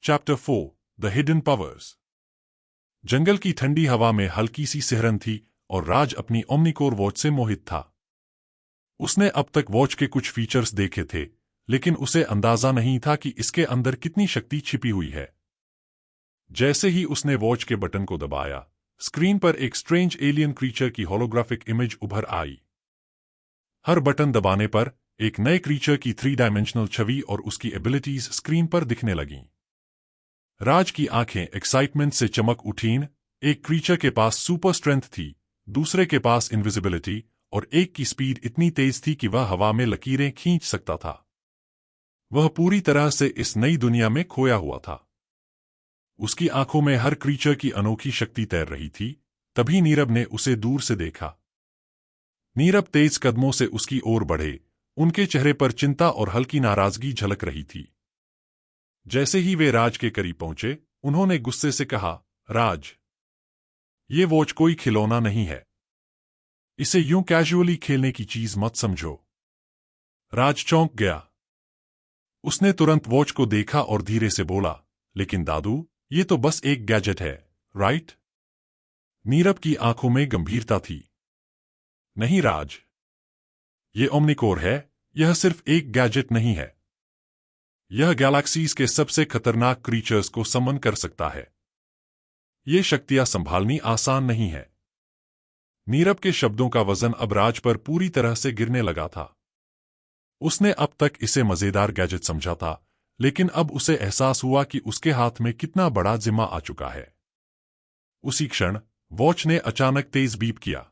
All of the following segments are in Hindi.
Chapter 4 the hidden powers. जंगल की ठंडी हवा में हल्की सी सिहरन थी और राज अपनी ओमनिकोर वॉच से मोहित था। उसने अब तक वॉच के कुछ फीचर्स देखे थे, लेकिन उसे अंदाजा नहीं था कि इसके अंदर कितनी शक्ति छिपी हुई है। जैसे ही उसने वॉच के बटन को दबाया, स्क्रीन पर एक स्ट्रेंज एलियन क्रीचर की होलोग्राफिक इमेज उभर आई। हर बटन दबाने पर एक नए क्रीचर की 3 डायमेंशनल छवि और उसकी एबिलिटीज स्क्रीन पर दिखने लगीं। राज की आंखें एक्साइटमेंट से चमक उठीं। एक क्रीचर के पास सुपर स्ट्रेंथ थी, दूसरे के पास इनविजिबिलिटी और एक की स्पीड इतनी तेज थी कि वह हवा में लकीरें खींच सकता था। वह पूरी तरह से इस नई दुनिया में खोया हुआ था। उसकी आंखों में हर क्रीचर की अनोखी शक्ति तैर रही थी। तभी नीरब ने उसे दूर से देखा। नीरब तेज कदमों से उसकी ओर बढ़े। उनके चेहरे पर चिंता और हल्की नाराजगी झलक रही थी। जैसे ही वे राज के करीब पहुंचे, उन्होंने गुस्से से कहा, राज, ये वॉच कोई खिलौना नहीं है। इसे यूं कैजुअली खेलने की चीज मत समझो। राज चौंक गया। उसने तुरंत वॉच को देखा और धीरे से बोला, लेकिन दादू, ये तो बस एक गैजेट है, राइट? नीरब की आंखों में गंभीरता थी। नहीं राज, ये ओमनिकोर है। यह सिर्फ एक गैजेट नहीं है। यह गैलेक्सीज के सबसे खतरनाक क्रीचर्स को समन कर सकता है। ये शक्तियां संभालनी आसान नहीं है। नीरब के शब्दों का वजन अब राज पर पूरी तरह से गिरने लगा था। उसने अब तक इसे मजेदार गैजेट समझा था, लेकिन अब उसे एहसास हुआ कि उसके हाथ में कितना बड़ा जिम्मा आ चुका है। उसी क्षण वॉच ने अचानक तेज बीप किया।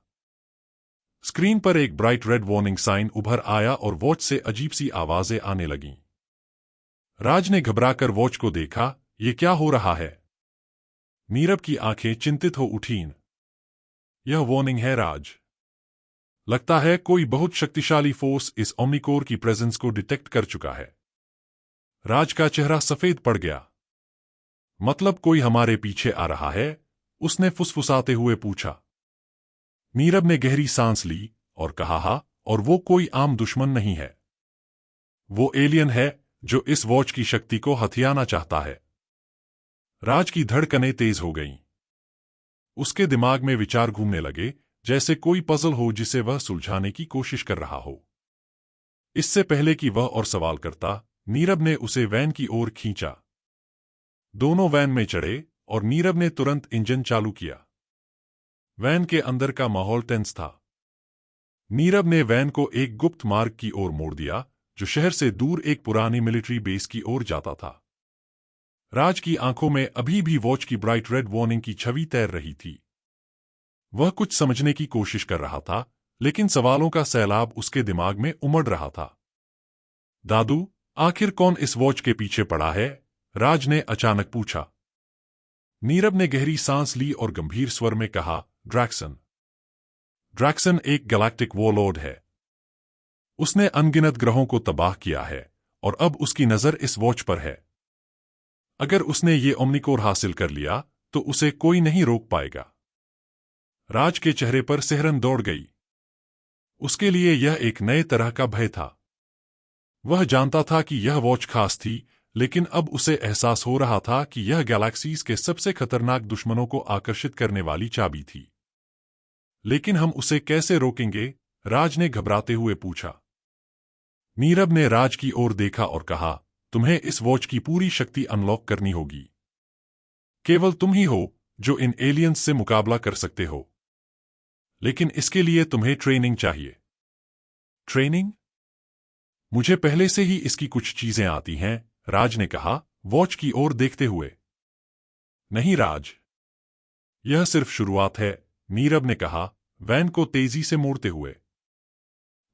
स्क्रीन पर एक ब्राइट रेड वार्निंग साइन उभर आया और वॉच से अजीब सी आवाजें आने लगीं। राज ने घबराकर वॉच को देखा। ये क्या हो रहा है? नीरब की आंखें चिंतित हो उठीं। यह वार्निंग है राज। लगता है कोई बहुत शक्तिशाली फोर्स इस ओमनिकोर की प्रेजेंस को डिटेक्ट कर चुका है। राज का चेहरा सफेद पड़ गया। मतलब कोई हमारे पीछे आ रहा है? उसने फुसफुसाते हुए पूछा। नीरब ने गहरी सांस ली और कहा, हाँ, और वो कोई आम दुश्मन नहीं है। वो एलियन है जो इस वॉच की शक्ति को हथियाना चाहता है। राज की धड़कनें तेज हो गईं। उसके दिमाग में विचार घूमने लगे, जैसे कोई पजल हो जिसे वह सुलझाने की कोशिश कर रहा हो। इससे पहले कि वह और सवाल करता, नीरब ने उसे वैन की ओर खींचा। दोनों वैन में चढ़े और नीरब ने तुरंत इंजन चालू किया। वैन के अंदर का माहौल टेंस था। नीरब ने वैन को एक गुप्त मार्ग की ओर मोड़ दिया, जो शहर से दूर एक पुरानी मिलिट्री बेस की ओर जाता था। राज की आंखों में अभी भी वॉच की ब्राइट रेड वार्निंग की छवि तैर रही थी। वह कुछ समझने की कोशिश कर रहा था, लेकिन सवालों का सैलाब उसके दिमाग में उमड़ रहा था। दादू, आखिर कौन इस वॉच के पीछे पड़ा है? राज ने अचानक पूछा। नीरब ने गहरी सांस ली और गंभीर स्वर में कहा, ड्रैक्सन। ड्रैक्सन एक गैलेक्टिक वॉरलॉर्ड है। उसने अनगिनत ग्रहों को तबाह किया है और अब उसकी नजर इस वॉच पर है। अगर उसने ये ओमनिकोर हासिल कर लिया, तो उसे कोई नहीं रोक पाएगा। राज के चेहरे पर सिहरन दौड़ गई। उसके लिए यह एक नए तरह का भय था। वह जानता था कि यह वॉच खास थी, लेकिन अब उसे एहसास हो रहा था कि यह गैलेक्सीज के सबसे खतरनाक दुश्मनों को आकर्षित करने वाली चाबी थी। लेकिन हम उसे कैसे रोकेंगे? राज ने घबराते हुए पूछा। नीरब ने राज की ओर देखा और कहा, तुम्हें इस वॉच की पूरी शक्ति अनलॉक करनी होगी। केवल तुम ही हो जो इन एलियंस से मुकाबला कर सकते हो। लेकिन इसके लिए तुम्हें ट्रेनिंग चाहिए। ट्रेनिंग? मुझे पहले से ही इसकी कुछ चीजें आती हैं, राज ने कहा, वॉच की ओर देखते हुए। नहीं राज, यह सिर्फ शुरुआत है, नीरब ने कहा, वैन को तेजी से मोड़ते हुए।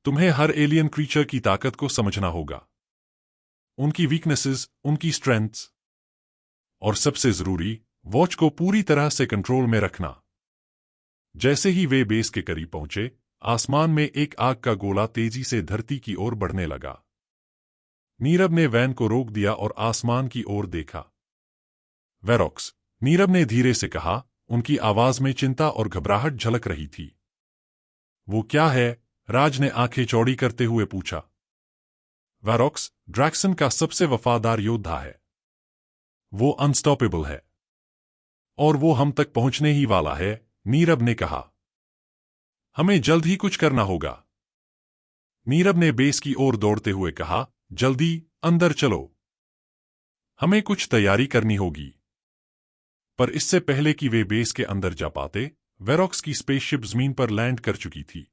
तुम्हें हर एलियन क्रीचर की ताकत को समझना होगा, उनकी वीकनेसेस, उनकी स्ट्रेंथ्स, और सबसे जरूरी, वॉच को पूरी तरह से कंट्रोल में रखना। जैसे ही वे बेस के करीब पहुंचे, आसमान में एक आग का गोला तेजी से धरती की ओर बढ़ने लगा। नीरब ने वैन को रोक दिया और आसमान की ओर देखा। वेरोक्स, नीरब ने धीरे से कहा, उनकी आवाज में चिंता और घबराहट झलक रही थी। वो क्या है? राज ने आंखें चौड़ी करते हुए पूछा। वेरोक्स ड्रैक्सन का सबसे वफादार योद्धा है। वो अनस्टॉपेबल है और वो हम तक पहुंचने ही वाला है, नीरव ने कहा। हमें जल्द ही कुछ करना होगा। नीरव ने बेस की ओर दौड़ते हुए कहा, जल्दी अंदर चलो। हमें कुछ तैयारी करनी होगी। पर इससे पहले कि वे बेस के अंदर जा पाते, वेरोक्स की स्पेसशिप जमीन पर लैंड कर चुकी थी।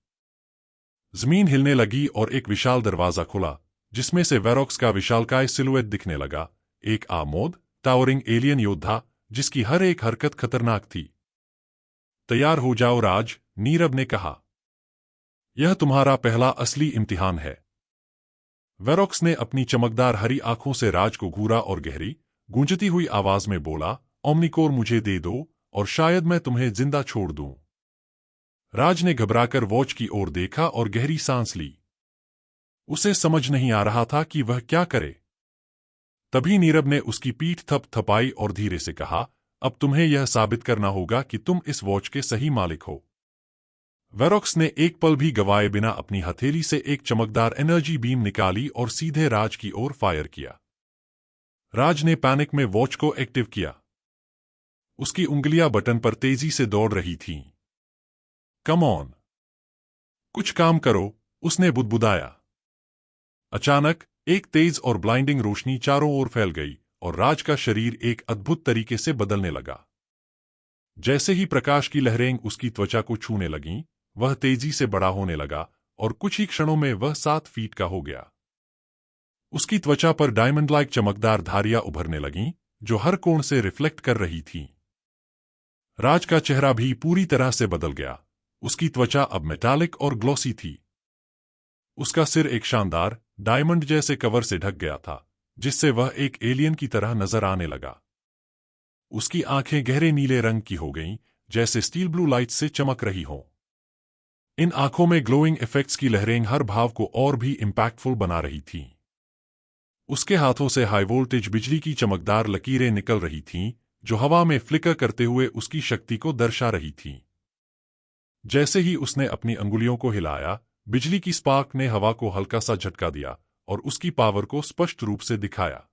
जमीन हिलने लगी और एक विशाल दरवाजा खुला, जिसमें से वेरोक्स का विशालकाय सिलुएट दिखने लगा, एक आमोद टावरिंग एलियन योद्धा जिसकी हर एक हरकत खतरनाक थी। तैयार हो जाओ राज, नीरव ने कहा। यह तुम्हारा पहला असली इम्तिहान है। वेरोक्स ने अपनी चमकदार हरी आंखों से राज को घूरा और गहरी, गूंजती हुई आवाज में बोला, ओमनिकोर मुझे दे दो और शायद मैं तुम्हें जिंदा छोड़ दूं। राज ने घबराकर वॉच की ओर देखा और गहरी सांस ली। उसे समझ नहीं आ रहा था कि वह क्या करे। तभी नीरव ने उसकी पीठ थपथपाई और धीरे से कहा, अब तुम्हें यह साबित करना होगा कि तुम इस वॉच के सही मालिक हो। वेरोक्स ने एक पल भी गवाए बिना अपनी हथेली से एक चमकदार एनर्जी बीम निकाली और सीधे राज की ओर फायर किया। राज ने पैनिक में वॉच को एक्टिव किया। उसकी उंगलियां बटन पर तेजी से दौड़ रही थीं। कम ऑन, कुछ काम करो, उसने बुदबुदाया। अचानक एक तेज और ब्लाइंडिंग रोशनी चारों ओर फैल गई और राज का शरीर एक अद्भुत तरीके से बदलने लगा। जैसे ही प्रकाश की लहरें उसकी त्वचा को छूने लगीं, वह तेजी से बड़ा होने लगा और कुछ ही क्षणों में वह 7 फीट का हो गया। उसकी त्वचा पर डायमंड लाइक चमकदार धारियां उभरने लगीं, जो हर कोण से रिफ्लेक्ट कर रही थीं। राज का चेहरा भी पूरी तरह से बदल गया। उसकी त्वचा अब मेटालिक और ग्लॉसी थी। उसका सिर एक शानदार डायमंड जैसे कवर से ढक गया था, जिससे वह एक एलियन की तरह नजर आने लगा। उसकी आंखें गहरे नीले रंग की हो गईं, जैसे स्टील ब्लू लाइट से चमक रही हों। इन आंखों में ग्लोइंग इफेक्ट्स की लहरें हर भाव को और भी इम्पैक्टफुल बना रही थीं। उसके हाथों से हाई वोल्टेज बिजली की चमकदार लकीरें निकल रही थीं, जो हवा में फ्लिकर करते हुए उसकी शक्ति को दर्शा रही थीं। जैसे ही उसने अपनी अंगुलियों को हिलाया, बिजली की स्पार्क ने हवा को हल्का सा झटका दिया और उसकी पावर को स्पष्ट रूप से दिखाया।